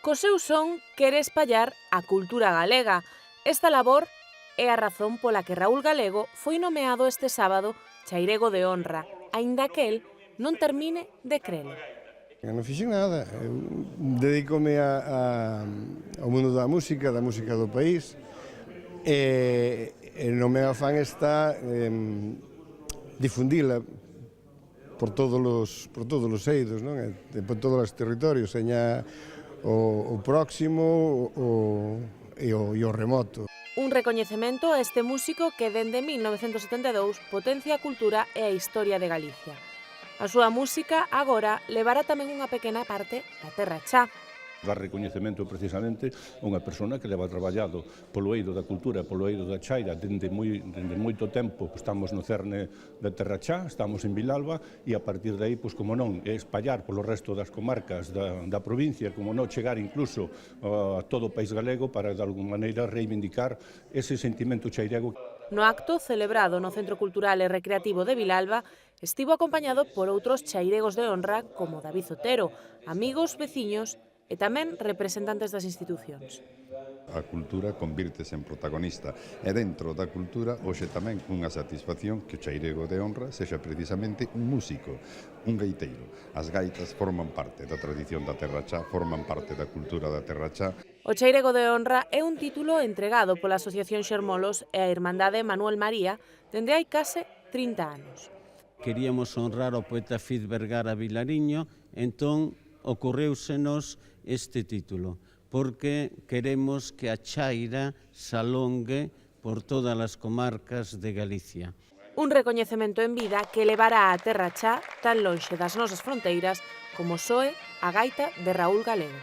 Co seu son quere espallar a cultura galega. Esta labor é a razón pola que Raúl Galego foi nomeado este sábado chairego de honra, aínda que el non termine de crelo. Eu non fixen nada, eu dedícome ao mundo da música do país, e no meu afán está difundila por todos os eidos, non? Por todos os territorios, seña o próximo e o remoto. Un recoñecemento a este músico que dende 1972 potencia a cultura e a historia de Galicia. A súa música agora levará tamén unha pequena parte da terra cha. Dar recoñecemento precisamente a unha persona que leva traballado polo eido da cultura, polo eido da chaira dende moito tempo. Estamos no cerne da Terra Chá, estamos en Vilalba e a partir de aí, pois como non, é espallar polo resto das comarcas da provincia, como non chegar incluso a todo o país galego para de alguma maneira reivindicar ese sentimento chairego. No acto celebrado no Centro Cultural e Recreativo de Vilalba estivo acompañado por outros chairegos de honra como David Otero, amigos, veciños e tamén representantes das institucións. A cultura convírtese en protagonista e dentro da cultura hoxe tamén unha satisfacción que o chairego de honra sexa precisamente un músico, un gaiteiro. As gaitas forman parte da tradición da Terra Chá, forman parte da cultura da Terra Chá. O chairego de honra é un título entregado pola Asociación Xermolos e a Irmandade Manuel María dende hai case 30 anos. Queríamos honrar ao poeta Fiz Vergara Vilariño, entón ocorreusenos este título, porque queremos que a chaira se alongue por todas as comarcas de Galicia. Un recoñecemento en vida que levará a Terra Chá tan lonxe das nosas fronteiras como soe a gaita de Raúl Galego.